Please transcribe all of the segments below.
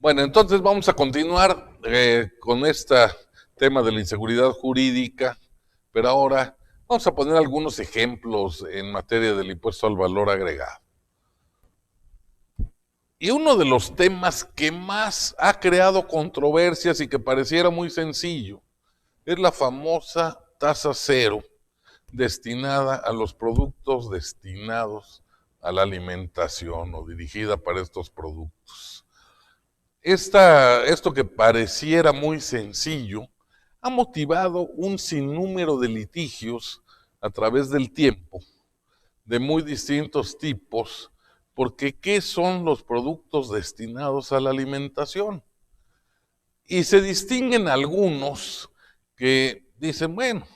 Bueno, entonces vamos a continuar con este tema de la inseguridad jurídica, pero ahora vamos a poner algunos ejemplos en materia del impuesto al valor agregado. Y uno de los temas que más ha creado controversias y que pareciera muy sencillo es la famosa tasa cero destinada a los productos destinados a la alimentación o dirigida para estos productos. Esto que pareciera muy sencillo ha motivado un sinnúmero de litigios a través del tiempo, de muy distintos tipos, porque ¿qué son los productos destinados a la alimentación? Y se distinguen algunos que dicen, bueno,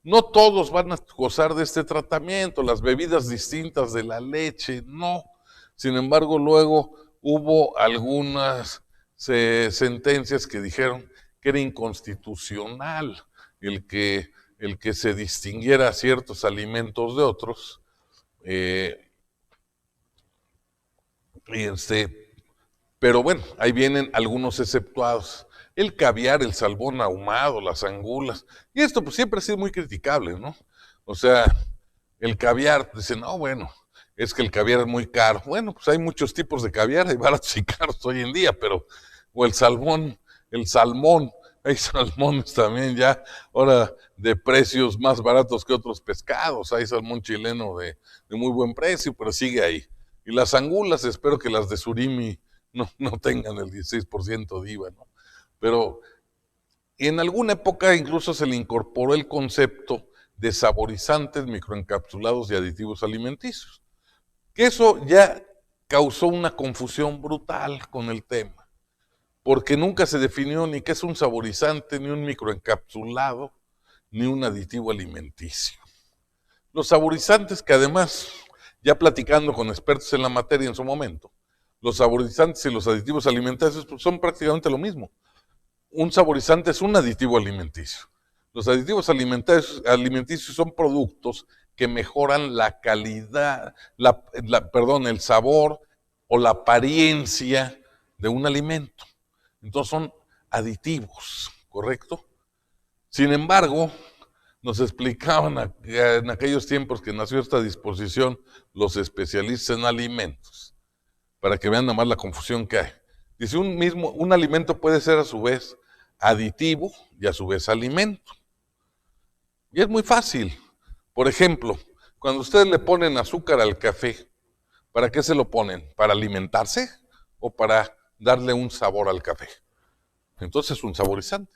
no todos van a gozar de este tratamiento, las bebidas distintas de la leche, no. Sin embargo, luego hubo algunas sentencias que dijeron que era inconstitucional el que se distinguiera ciertos alimentos de otros. Pero bueno, ahí vienen algunos exceptuados. El caviar, el salmón ahumado, las angulas. Y esto pues siempre ha sido muy criticable, ¿no? O sea, el caviar, dicen, no, bueno, es que el caviar es muy caro. Bueno, pues hay muchos tipos de caviar, hay baratos y caros hoy en día, pero, o el salmón, hay salmones también ya, ahora de precios más baratos que otros pescados. Hay salmón chileno de muy buen precio, pero sigue ahí. Y las angulas, espero que las de surimi no tengan el 16% de IVA, ¿no? Pero en alguna época incluso se le incorporó el concepto de saborizantes, microencapsulados y aditivos alimenticios, que eso ya causó una confusión brutal con el tema, porque nunca se definió ni qué es un saborizante, ni un microencapsulado, ni un aditivo alimenticio. Los saborizantes, que además, ya platicando con expertos en la materia en su momento, los saborizantes y los aditivos alimenticios pues, son prácticamente lo mismo. Un saborizante es un aditivo alimenticio. Los aditivos alimenticios son productos que mejoran la calidad, el sabor o la apariencia de un alimento. Entonces son aditivos, ¿correcto? Sin embargo, nos explicaban en aquellos tiempos que nació esta disposición los especialistas en alimentos, para que vean nada más la confusión que hay. Dice, un alimento puede ser a su vez aditivo y a su vez alimento. Y es muy fácil. Por ejemplo, cuando ustedes le ponen azúcar al café, ¿para qué se lo ponen? ¿Para alimentarse o para darle un sabor al café? Entonces es un saborizante.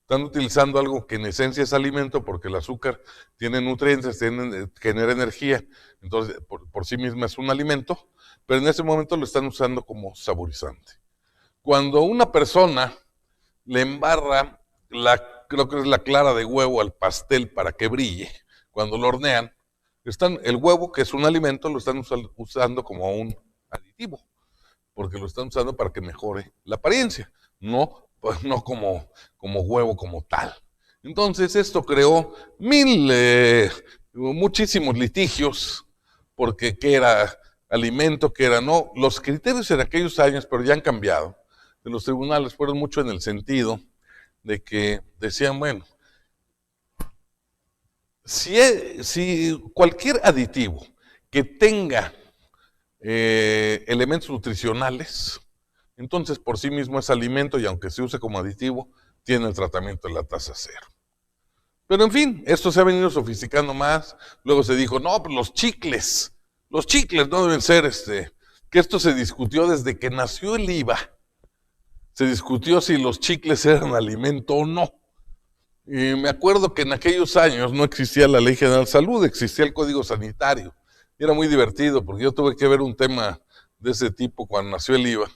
Están utilizando algo que en esencia es alimento porque el azúcar tiene nutrientes, genera energía, entonces por sí misma es un alimento, pero en ese momento lo están usando como saborizante. Cuando una persona le embarra creo que es la clara de huevo al pastel para que brille, cuando lo hornean, el huevo, que es un alimento, lo están usando como un aditivo, porque lo están usando para que mejore la apariencia, no como huevo como tal. Entonces esto creó muchísimos litigios, porque qué era alimento, qué era no. Los criterios en aquellos años, pero ya han cambiado, de los tribunales fueron mucho en el sentido de que decían, bueno, si cualquier aditivo que tenga elementos nutricionales, entonces por sí mismo es alimento y aunque se use como aditivo, tiene el tratamiento de la tasa cero. Pero en fin, esto se ha venido sofisticando más. Luego se dijo, no, pues los chicles no deben ser que esto se discutió desde que nació el IVA. Se discutió si los chicles eran alimento o no. Y me acuerdo que en aquellos años no existía la Ley General de Salud, existía el Código Sanitario. Y era muy divertido porque yo tuve que ver un tema de ese tipo cuando nació el IVA.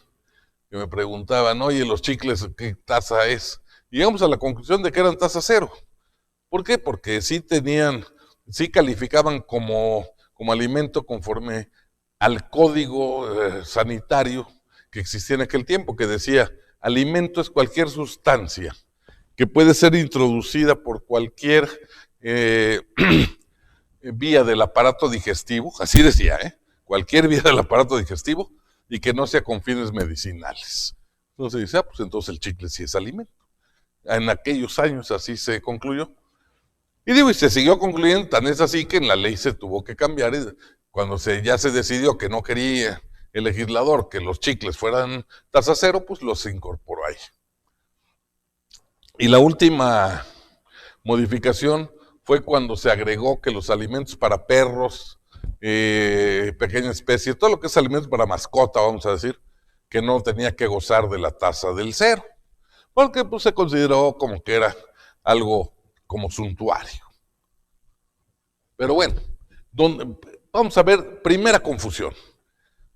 Que me preguntaban, oye, los chicles, ¿qué tasa es? Y llegamos a la conclusión de que eran tasa cero. ¿Por qué? Porque sí calificaban como alimento conforme al código sanitario que existía en aquel tiempo, que decía, alimento es cualquier sustancia que puede ser introducida por cualquier vía del aparato digestivo, así decía, cualquier vía del aparato digestivo, y que no sea con fines medicinales. Entonces dice, pues entonces el chicle sí es alimento. En aquellos años así se concluyó. Y digo, y se siguió concluyendo, tan es así que en la ley se tuvo que cambiar. Y cuando ya se decidió que no quería el legislador que los chicles fueran tasa cero, pues los incorporó ahí. Y la última modificación fue cuando se agregó que los alimentos para perros, pequeña especie, todo lo que es alimentos para mascota, vamos a decir, que no tenía que gozar de la tasa del cero, porque pues se consideró como que era algo como suntuario. Pero bueno, vamos a ver, primera confusión.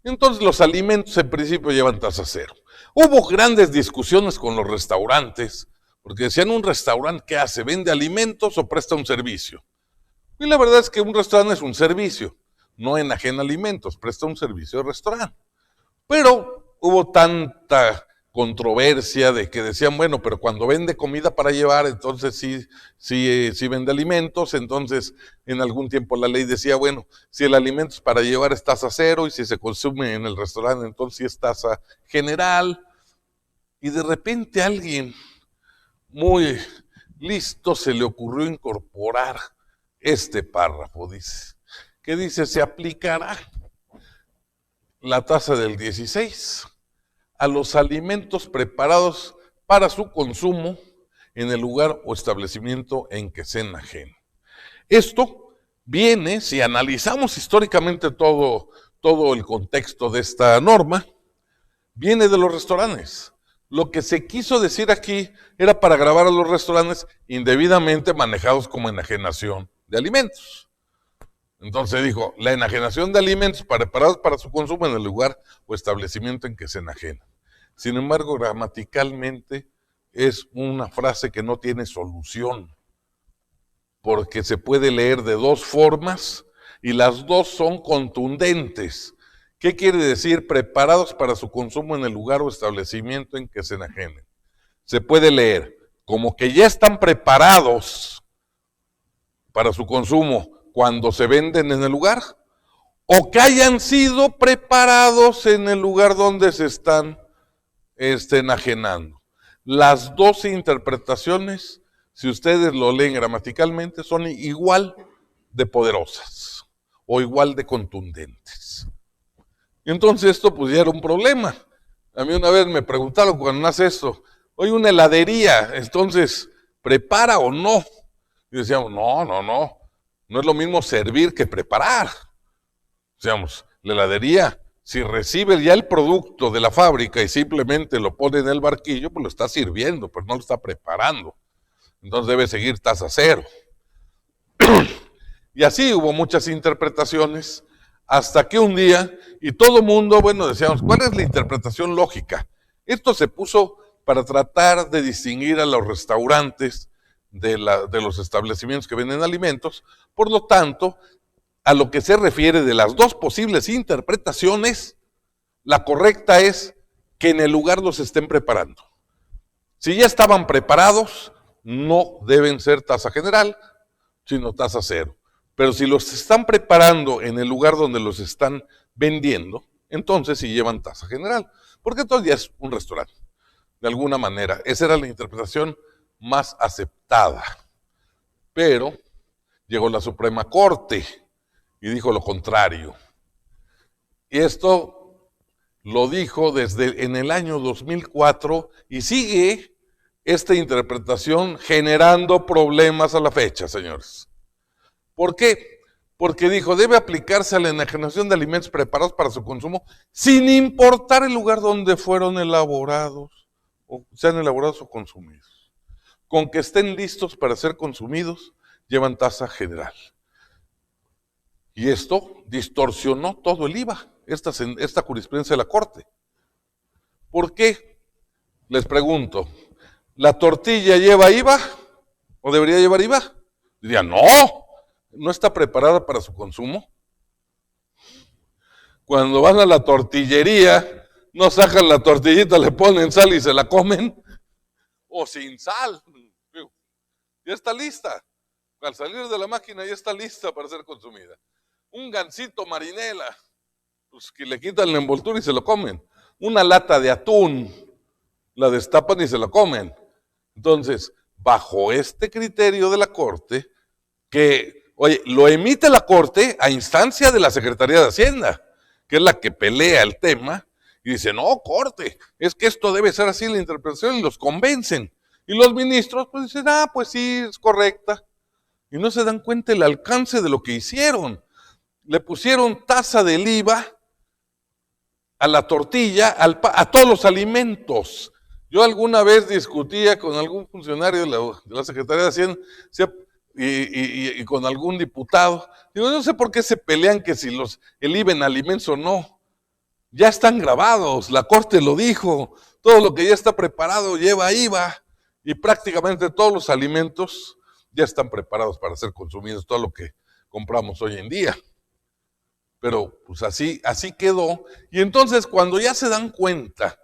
Entonces los alimentos en principio llevan tasa cero. Hubo grandes discusiones con los restaurantes, porque decían, un restaurante, ¿qué hace? ¿Vende alimentos o presta un servicio? Y la verdad es que un restaurante es un servicio, no enajena alimentos, presta un servicio de restaurante. Pero hubo tanta controversia de que decían, bueno, pero cuando vende comida para llevar, entonces sí vende alimentos. Entonces en algún tiempo la ley decía, bueno, si el alimento es para llevar es tasa cero, y si se consume en el restaurante entonces sí es tasa general. Y de repente a alguien muy listo se le ocurrió incorporar este párrafo, dice, que dice, se aplicará la tasa del 16 a los alimentos preparados para su consumo en el lugar o establecimiento en que se enajene. Esto viene, si analizamos históricamente todo el contexto de esta norma, viene de los restaurantes. Lo que se quiso decir aquí era para grabar a los restaurantes indebidamente manejados como enajenación de alimentos. Entonces dijo, la enajenación de alimentos preparados para su consumo en el lugar o establecimiento en que se enajenan. Sin embargo, gramaticalmente es una frase que no tiene solución, porque se puede leer de dos formas y las dos son contundentes. ¿Qué quiere decir? Preparados para su consumo en el lugar o establecimiento en que se enajenen. Se puede leer como que ya están preparados para su consumo cuando se venden en el lugar, o que hayan sido preparados en el lugar donde se están enajenando. Las dos interpretaciones, si ustedes lo leen gramaticalmente, son igual de poderosas o igual de contundentes. Y entonces esto pues ya era un problema. A mí una vez me preguntaron cuando nace esto, oye, una heladería, entonces, ¿prepara o no? Y decíamos, no es lo mismo servir que preparar. Decíamos, la heladería, si recibe ya el producto de la fábrica y simplemente lo pone en el barquillo, pues lo está sirviendo, pero no lo está preparando. Entonces debe seguir tasa cero. Y así hubo muchas interpretaciones, hasta que un día, y todo el mundo, bueno, decíamos, ¿cuál es la interpretación lógica? Esto se puso para tratar de distinguir a los restaurantes de los establecimientos que venden alimentos. Por lo tanto, a lo que se refiere de las dos posibles interpretaciones, la correcta es que en el lugar los estén preparando. Si ya estaban preparados, no deben ser tasa general, sino tasa cero. Pero si los están preparando en el lugar donde los están vendiendo, entonces sí llevan tasa general, porque entonces ya es un restaurante, de alguna manera. Esa era la interpretación más aceptada. Pero llegó la Suprema Corte y dijo lo contrario. Y esto lo dijo desde en el año 2004 y sigue esta interpretación generando problemas a la fecha, señores. ¿Por qué? Porque dijo, debe aplicarse a la enajenación de alimentos preparados para su consumo sin importar el lugar donde fueron elaborados, o sean elaborados o consumidos. Con que estén listos para ser consumidos, llevan tasa general. Y esto distorsionó todo el IVA, esta jurisprudencia de la Corte. ¿Por qué? Les pregunto, ¿la tortilla lleva IVA o debería llevar IVA? Dirían, no está preparada para su consumo. Cuando van a la tortillería, no sacan la tortillita, le ponen sal y se la comen, o sin sal. Ya está lista. Al salir de la máquina ya está lista para ser consumida. Un gansito marinela, pues que le quitan la envoltura y se lo comen. Una lata de atún, la destapan y se la comen. Entonces, bajo este criterio de la Corte, que, oye, lo emite la Corte a instancia de la Secretaría de Hacienda, que es la que pelea el tema, y dice, no, Corte, es que esto debe ser así la interpretación, y los convencen. Y los ministros, pues dicen, pues sí, es correcta. Y no se dan cuenta el alcance de lo que hicieron. Le pusieron tasa del IVA a la tortilla, a todos los alimentos. Yo alguna vez discutía con algún funcionario de la Secretaría de Hacienda y con algún diputado. Digo, no sé por qué se pelean que si el IVA en alimentos o no. Ya están grabados, la Corte lo dijo, todo lo que ya está preparado lleva IVA y prácticamente todos los alimentos ya están preparados para ser consumidos, todo lo que compramos hoy en día. Pero pues así quedó. Y entonces cuando ya se dan cuenta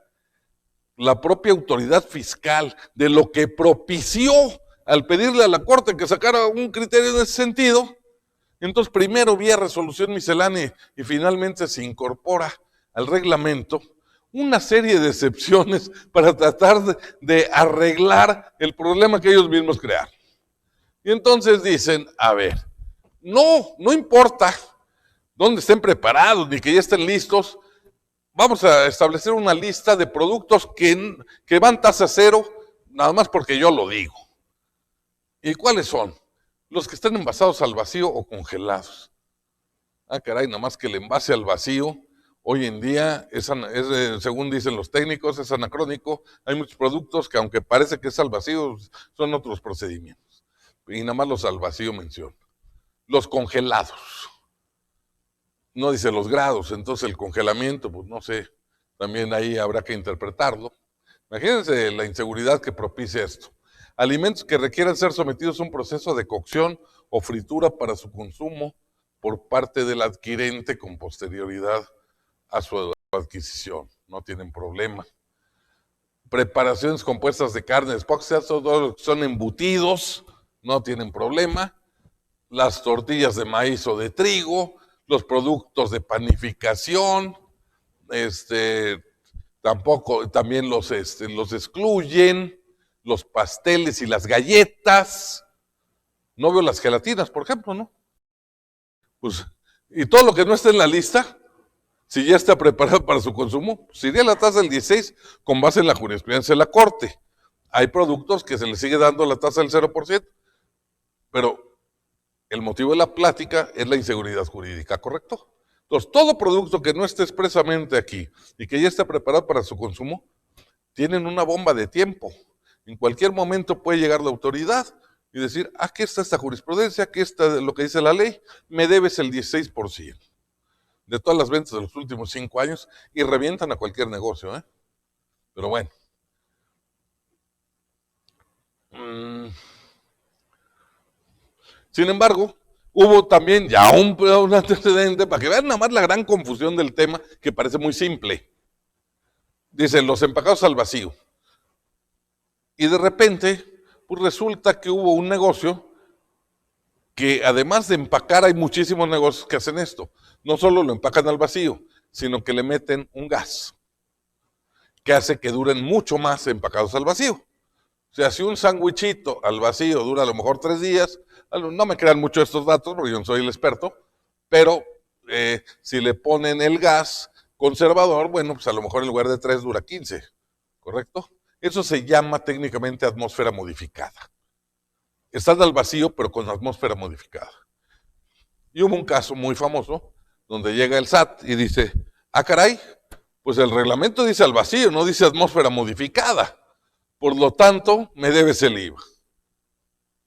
la propia autoridad fiscal de lo que propició al pedirle a la Corte que sacara un criterio en ese sentido, entonces primero vía resolución miscelánea y finalmente se incorpora al reglamento una serie de excepciones para tratar de arreglar el problema que ellos mismos crearon. Y entonces dicen, a ver, no importa dónde estén preparados ni que ya estén listos, vamos a establecer una lista de productos que van tasa cero, nada más porque yo lo digo. ¿Y cuáles son? Los que están envasados al vacío o congelados. Caray, nada más que el envase al vacío, hoy en día, según dicen los técnicos, es anacrónico. Hay muchos productos que aunque parece que es al vacío, son otros procedimientos. Y nada más los al vacío menciono. Los congelados. No dice los grados, entonces el congelamiento, pues no sé, también ahí habrá que interpretarlo. Imagínense la inseguridad que propicia esto. Alimentos que requieran ser sometidos a un proceso de cocción o fritura para su consumo por parte del adquirente con posterioridad a su adquisición. No tienen problema. Preparaciones compuestas de carnes, todos son embutidos, no tienen problema. Las tortillas de maíz o de trigo, los productos de panificación, también los excluyen, los pasteles y las galletas. No veo las gelatinas, por ejemplo, ¿no? Pues, y todo lo que no esté en la lista, si ya está preparado para su consumo, sería la tasa del 16 con base en la jurisprudencia de la Corte. Hay productos que se les sigue dando la tasa del 0%, pero el motivo de la plática es la inseguridad jurídica, ¿correcto? Entonces, todo producto que no esté expresamente aquí y que ya esté preparado para su consumo, tienen una bomba de tiempo. En cualquier momento puede llegar la autoridad y decir, aquí está esta jurisprudencia, aquí está lo que dice la ley, me debes el 16% de todas las ventas de los últimos 5 años y revientan a cualquier negocio, ¿eh? Pero bueno. Sin embargo, hubo también ya un antecedente para que vean nada más la gran confusión del tema, que parece muy simple. Dicen los empacados al vacío. Y de repente, pues resulta que hubo un negocio que además de empacar, hay muchísimos negocios que hacen esto. No solo lo empacan al vacío, sino que le meten un gas que hace que duren mucho más empacados al vacío. O sea, si un sándwichito al vacío dura a lo mejor 3 días, no me crean mucho estos datos porque yo no soy el experto, pero si le ponen el gas conservador, bueno, pues a lo mejor en lugar de 3 dura 15, ¿correcto? Eso se llama técnicamente atmósfera modificada. Están al vacío, pero con atmósfera modificada. Y hubo un caso muy famoso donde llega el SAT y dice, caray, pues el reglamento dice al vacío, no dice atmósfera modificada. Por lo tanto, me debes el IVA.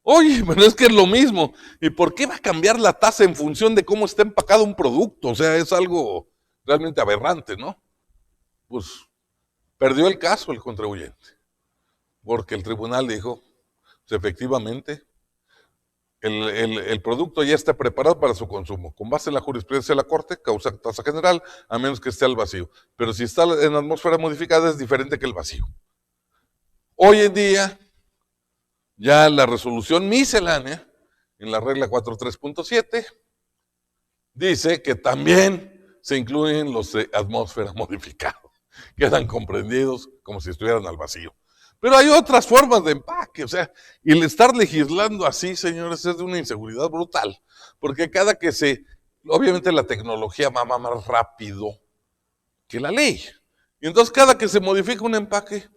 Oye, pero es que es lo mismo. ¿Y por qué va a cambiar la tasa en función de cómo está empacado un producto? O sea, es algo realmente aberrante, ¿no? Pues perdió el caso el contribuyente, porque el tribunal dijo, pues efectivamente, el producto ya está preparado para su consumo. Con base en la jurisprudencia de la Corte, causa tasa general, a menos que esté al vacío. Pero si está en atmósfera modificada, es diferente que el vacío. Hoy en día, ya la resolución miscelánea, en la regla 43.7, dice que también se incluyen los de atmósfera modificada. quedan comprendidos como si estuvieran al vacío. Pero hay otras formas de empaque, o sea, y el estar legislando así, señores, es de una inseguridad brutal, porque obviamente la tecnología va más rápido que la ley. Y entonces cada que se modifica un empaque,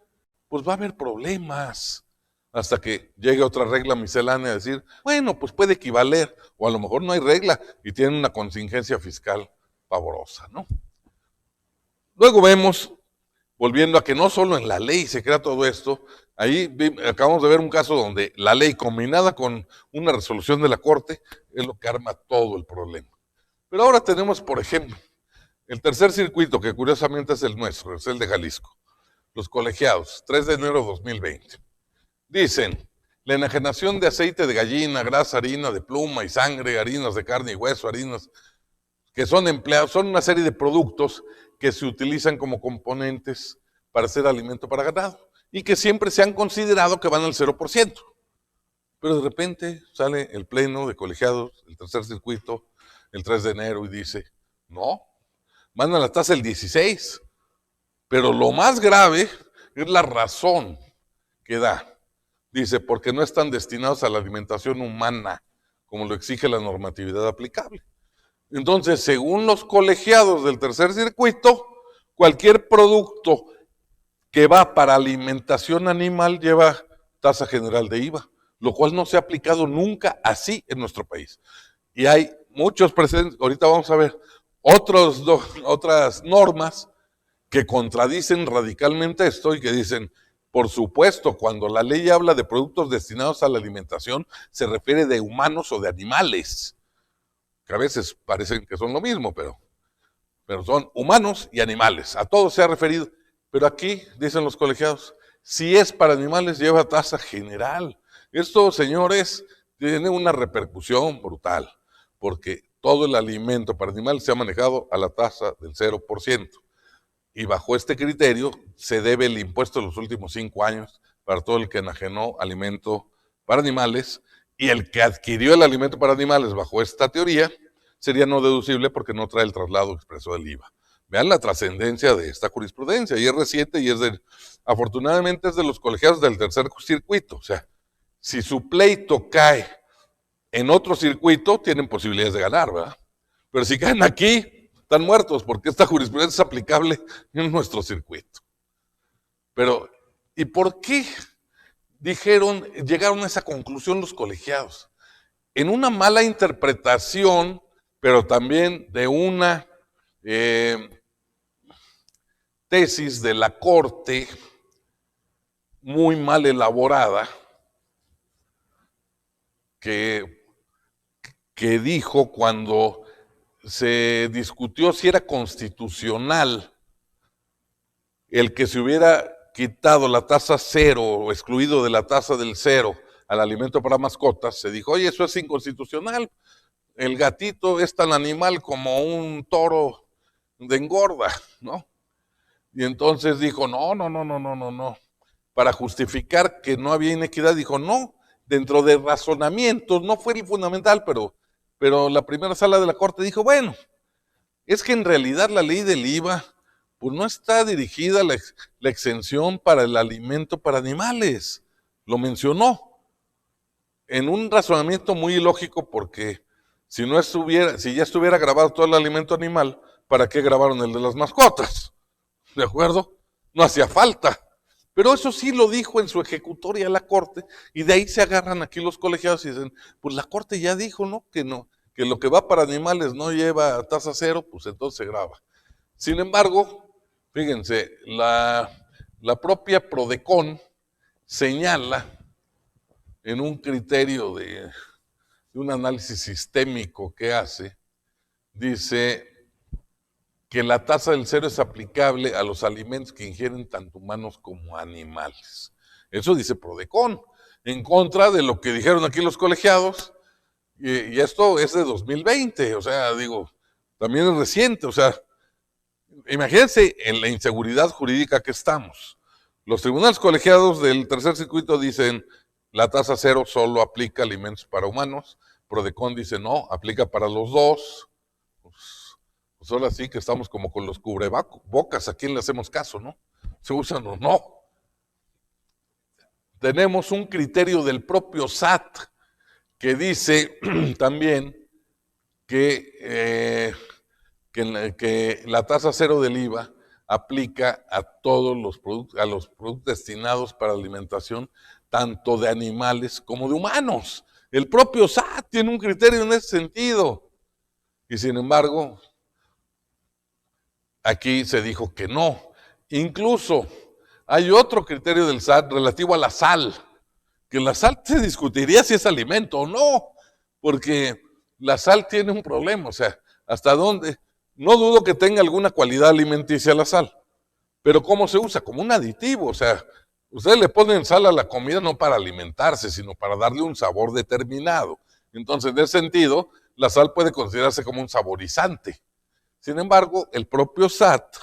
pues va a haber problemas hasta que llegue otra regla miscelánea a decir, bueno, pues puede equivaler, o a lo mejor no hay regla y tienen una contingencia fiscal pavorosa, ¿no? Luego vemos, volviendo a que no solo en la ley se crea todo esto, ahí acabamos de ver un caso donde la ley combinada con una resolución de la Corte es lo que arma todo el problema. Pero ahora tenemos, por ejemplo, el tercer circuito, que curiosamente es el nuestro, es el de Jalisco. Los colegiados, 3 de enero de 2020. Dicen, la enajenación de aceite de gallina, grasa, harina de pluma y sangre, harinas de carne y hueso, harinas que son empleados, son una serie de productos que se utilizan como componentes para hacer alimento para ganado y que siempre se han considerado que van al 0%. Pero de repente sale el pleno de colegiados, el tercer circuito, el 3 de enero y dice, no, mandan la tasa el 16%. Pero lo más grave es la razón que da. Dice, porque no están destinados a la alimentación humana, como lo exige la normatividad aplicable. Entonces, según los colegiados del tercer circuito, cualquier producto que va para alimentación animal lleva tasa general de IVA, lo cual no se ha aplicado nunca así en nuestro país. Y hay muchos precedentes, ahorita vamos a ver otras normas que contradicen radicalmente esto y que dicen, por supuesto, cuando la ley habla de productos destinados a la alimentación, se refiere de humanos o de animales, que a veces parecen que son lo mismo, pero son humanos y animales, a todos se ha referido. Pero aquí, dicen los colegiados, si es para animales, lleva tasa general. Esto, señores, tiene una repercusión brutal, porque todo el alimento para animales se ha manejado a la tasa del 0%. Y bajo este criterio se debe el impuesto de los últimos 5 años para todo el que enajenó alimento para animales, y el que adquirió el alimento para animales bajo esta teoría sería no deducible porque no trae el traslado expreso del IVA. Vean la trascendencia de esta jurisprudencia, y es reciente y afortunadamente es de los colegiados del tercer circuito. O sea, si su pleito cae en otro circuito, tienen posibilidades de ganar, ¿verdad? Pero si caen aquí, están muertos, porque esta jurisprudencia es aplicable en nuestro circuito. Pero, ¿y por qué llegaron a esa conclusión los colegiados? En una mala interpretación, pero también de una tesis de la Corte muy mal elaborada, que dijo cuando se discutió si era constitucional el que se hubiera quitado la tasa cero o excluido de la tasa del cero al alimento para mascotas, se dijo, oye, eso es inconstitucional, el gatito es tan animal como un toro de engorda, ¿no? Y entonces dijo, no. Para justificar que no había inequidad, dijo, no, dentro de razonamientos, no fue el fundamental, pero la primera sala de la Corte dijo, bueno, es que en realidad la ley del IVA, pues no está dirigida a la exención para el alimento para animales, lo mencionó, en un razonamiento muy ilógico, porque si ya estuviera grabado todo el alimento animal, ¿para qué grabaron el de las mascotas? ¿De acuerdo? No hacía falta. Pero eso sí lo dijo en su ejecutoria la Corte, y de ahí se agarran aquí los colegiados y dicen, pues la Corte ya dijo, ¿no? Que lo que va para animales no lleva tasa cero, pues entonces se graba. Sin embargo, fíjense, la propia Prodecon señala en un criterio de un análisis sistémico que hace, dice que la tasa del cero es aplicable a los alimentos que ingieren tanto humanos como animales. Eso dice Prodecon, en contra de lo que dijeron aquí los colegiados, y esto es de 2020, o sea, digo, también es reciente, o sea, imagínense en la inseguridad jurídica que estamos. Los tribunales colegiados del tercer circuito dicen, la tasa cero solo aplica a alimentos para humanos. Prodecon dice, no, aplica para los dos. Pues pues ahora sí que estamos como con los cubrebocas, ¿a quién le hacemos caso, no? ¿Se usan o no? Tenemos un criterio del propio SAT que dice también que la tasa cero del IVA aplica a todos los productos destinados para alimentación, tanto de animales como de humanos. El propio SAT tiene un criterio en ese sentido. Y sin embargo, aquí se dijo que no. Incluso hay otro criterio del SAT relativo a la sal, que la sal se discutiría si es alimento o no, porque la sal tiene un problema, o sea, hasta dónde. No dudo que tenga alguna cualidad alimenticia la sal, pero ¿cómo se usa? Como un aditivo, o sea, ustedes le ponen sal a la comida no para alimentarse, sino para darle un sabor determinado. Entonces, en ese sentido, la sal puede considerarse como un saborizante. Sin embargo, el propio SAT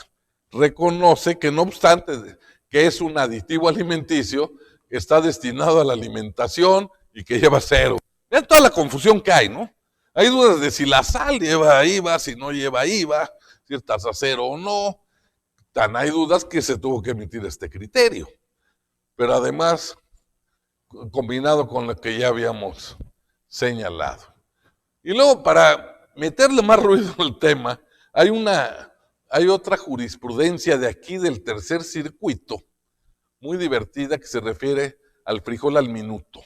reconoce que no obstante que es un aditivo alimenticio, está destinado a la alimentación y que lleva cero. Vean toda la confusión que hay, ¿no? Hay dudas de si la sal lleva IVA, si no lleva IVA, si es tasa cero o no. Tan hay dudas que se tuvo que emitir este criterio. Pero además, combinado con lo que ya habíamos señalado. Y luego, para meterle más ruido al tema, hay otra jurisprudencia de aquí del tercer circuito, muy divertida, que se refiere al frijol al minuto.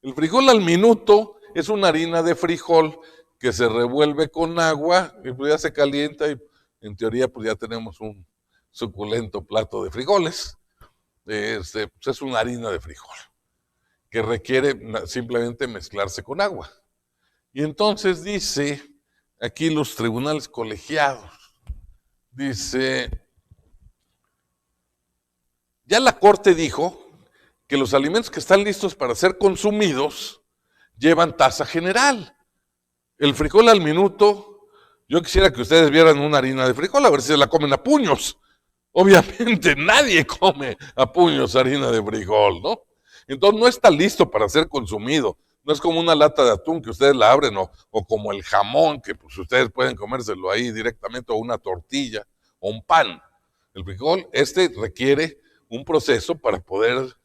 El frijol al minuto es una harina de frijol que se revuelve con agua y pues ya se calienta y en teoría pues ya tenemos un suculento plato de frijoles. Pues es una harina de frijol que requiere simplemente mezclarse con agua. Y entonces dice, aquí los tribunales colegiados, dice, ya la Corte dijo que los alimentos que están listos para ser consumidos llevan tasa general. El frijol al minuto, yo quisiera que ustedes vieran una harina de frijol, a ver si se la comen a puños. Obviamente nadie come a puños harina de frijol, ¿no? Entonces no está listo para ser consumido. No es como una lata de atún que ustedes la abren o como el jamón que pues ustedes pueden comérselo ahí directamente o una tortilla o un pan. El frijol, requiere un proceso para poder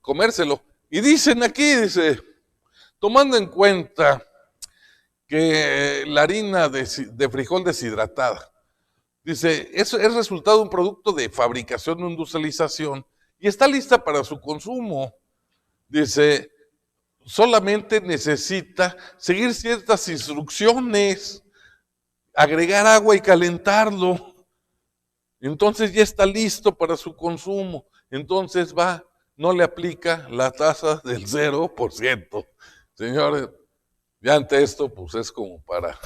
comérselo. Y dicen aquí, dice, tomando en cuenta que la harina de frijol deshidratada, dice, es resultado de un producto de fabricación o industrialización y está lista para su consumo. Dice, solamente necesita seguir ciertas instrucciones, agregar agua y calentarlo. Entonces ya está listo para su consumo. Entonces no le aplica la tasa del 0%. Señores, ya ante esto, pues es como para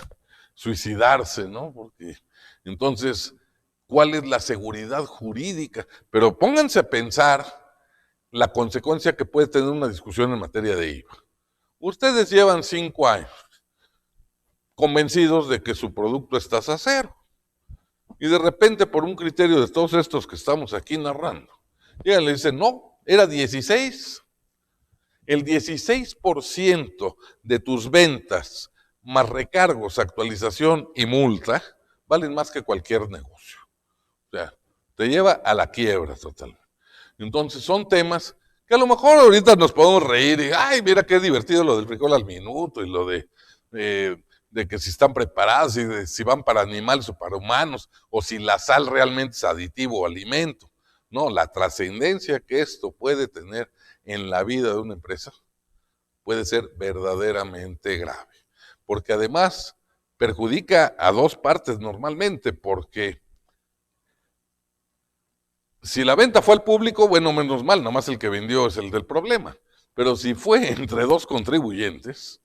suicidarse, ¿no? Porque entonces, ¿cuál es la seguridad jurídica? Pero pónganse a pensar la consecuencia que puede tener una discusión en materia de IVA. Ustedes llevan 5 años convencidos de que su producto es tasa cero. Y de repente, por un criterio de todos estos que estamos aquí narrando, llegan y le dicen, no, era 16. El 16% de tus ventas, más recargos, actualización y multa, valen más que cualquier negocio. O sea, te lleva a la quiebra total. Entonces son temas que a lo mejor ahorita nos podemos reír y, ay, mira qué divertido lo del frijol al minuto y lo de que si están preparados, y de si van para animales o para humanos, o si la sal realmente es aditivo o alimento. No, la trascendencia que esto puede tener en la vida de una empresa puede ser verdaderamente grave. Porque además perjudica a dos partes normalmente, porque si la venta fue al público, bueno, menos mal, nada más el que vendió es el del problema. Pero si fue entre dos contribuyentes,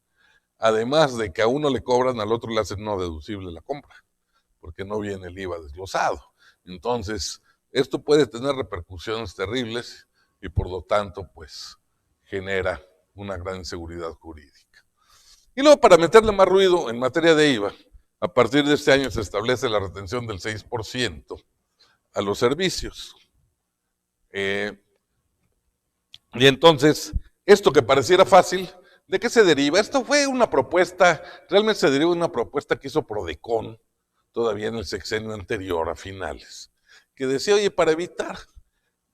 además de que a uno le cobran, al otro le hacen no deducible la compra, porque no viene el IVA desglosado. Entonces, esto puede tener repercusiones terribles y por lo tanto, pues, genera una gran inseguridad jurídica. Y luego, para meterle más ruido en materia de IVA, a partir de este año se establece la retención del 6% a los servicios. Y entonces, esto que pareciera fácil, ¿de qué se deriva? Esto fue una propuesta, realmente se deriva de una propuesta que hizo Prodecon todavía en el sexenio anterior a finales, que decía, oye, para evitar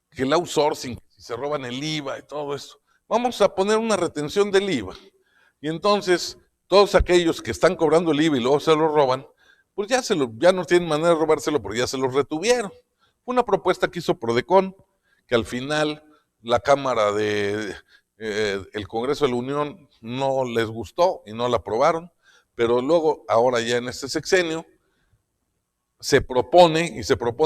que el outsourcing, si se roban el IVA y todo eso, vamos a poner una retención del IVA. Y entonces, todos aquellos que están cobrando el IVA y luego se lo roban, pues ya no tienen manera de robárselo porque ya se lo retuvieron. Fue una propuesta que hizo Prodecon, que al final la Cámara el Congreso de la Unión no les gustó y no la aprobaron, pero luego, ahora ya en este sexenio, se propone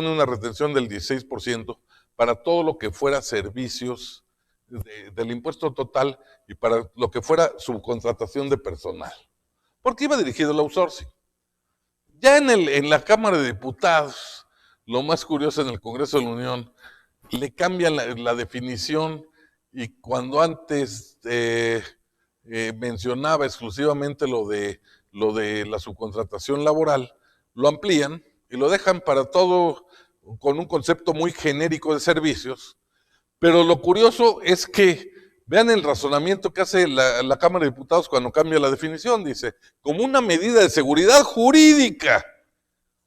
una retención del 16% para todo lo que fuera servicios del impuesto total y para lo que fuera subcontratación de personal, porque iba dirigido al outsourcing. Ya en la Cámara de Diputados, lo más curioso, en el Congreso de la Unión, le cambian la definición, y cuando antes mencionaba exclusivamente lo de la subcontratación laboral, lo amplían y lo dejan para todo con un concepto muy genérico de servicios. Pero lo curioso es que vean el razonamiento que hace la Cámara de Diputados cuando cambia la definición. Dice, como una medida de seguridad jurídica,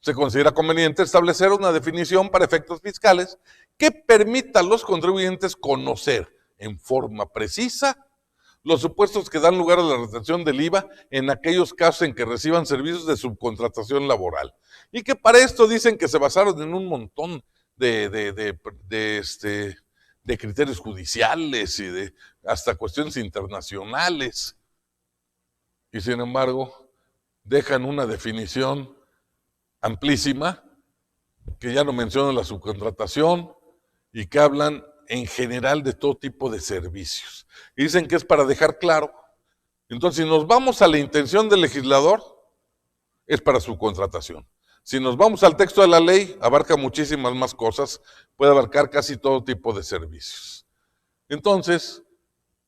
se considera conveniente establecer una definición para efectos fiscales que permita a los contribuyentes conocer en forma precisa los supuestos que dan lugar a la retención del IVA en aquellos casos en que reciban servicios de subcontratación laboral. Y que para esto dicen que se basaron en un montón de criterios judiciales y hasta cuestiones internacionales. Y sin embargo, dejan una definición amplísima que ya no menciona la subcontratación y que hablan en general de todo tipo de servicios. Y dicen que es para dejar claro. Entonces, si nos vamos a la intención del legislador, es para subcontratación. Si nos vamos al texto de la ley, abarca muchísimas más cosas, puede abarcar casi todo tipo de servicios. Entonces,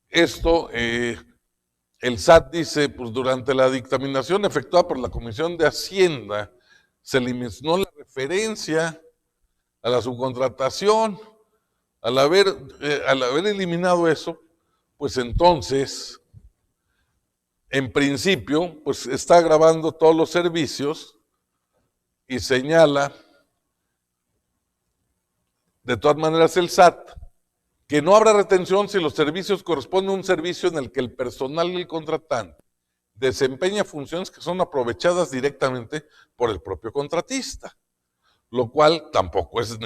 esto, el SAT dice, pues durante la dictaminación efectuada por la Comisión de Hacienda, se eliminó la referencia a la subcontratación. Al haber eliminado eso, pues entonces, en principio, pues está grabando todos los servicios y señala, de todas maneras, el SAT, que no habrá retención si los servicios corresponden a un servicio en el que el personal del contratante desempeña funciones que son aprovechadas directamente por el propio contratista, lo cual tampoco es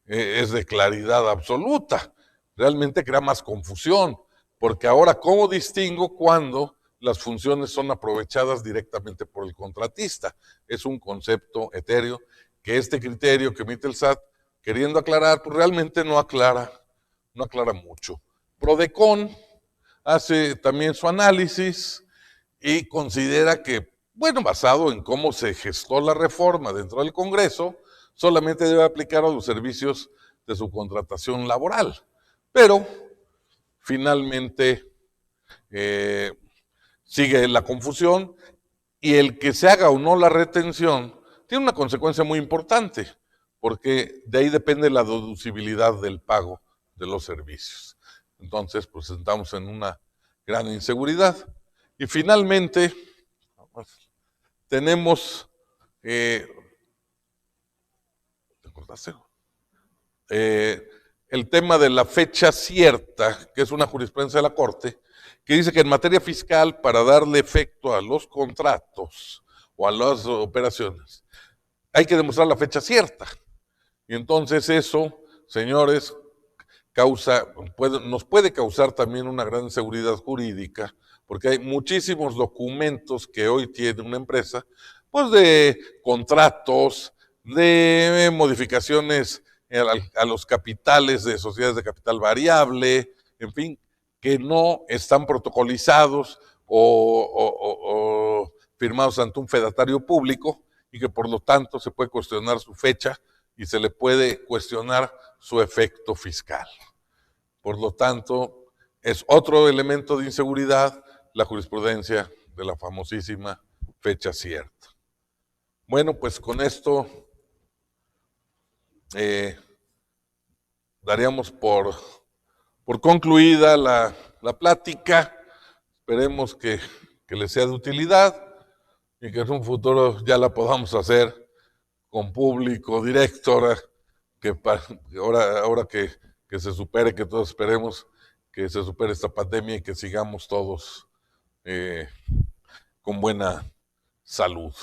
de claridad absoluta. Realmente crea más confusión, porque ahora, ¿cómo distingo cuando las funciones son aprovechadas directamente por el contratista? Es un concepto etéreo que este criterio que emite el SAT, queriendo aclarar, pues realmente no aclara mucho. Prodecon hace también su análisis y considera que, bueno, basado en cómo se gestó la reforma dentro del Congreso, solamente debe aplicar a los servicios de subcontratación laboral. Pero, finalmente, sigue la confusión, y el que se haga o no la retención tiene una consecuencia muy importante, porque de ahí depende la deducibilidad del pago de los servicios. Entonces, pues estamos en una gran inseguridad. Y finalmente, tenemos el tema de la fecha cierta, que es una jurisprudencia de la Corte, que dice que en materia fiscal, para darle efecto a los contratos o a las operaciones, hay que demostrar la fecha cierta. Y entonces eso, señores, nos puede causar también una gran inseguridad jurídica, porque hay muchísimos documentos que hoy tiene una empresa, pues de contratos, de modificaciones a los capitales de sociedades de capital variable, en fin, que no están protocolizados o firmados ante un fedatario público, y que por lo tanto se puede cuestionar su fecha y se le puede cuestionar su efecto fiscal. Por lo tanto, es otro elemento de inseguridad la jurisprudencia de la famosísima fecha cierta. Bueno, pues con esto daríamos por concluida la plática. Esperemos que les sea de utilidad. y que en un futuro ya la podamos hacer con público directo, ahora que se supere, que todos esperemos que se supere esta pandemia y que sigamos todos con buena salud.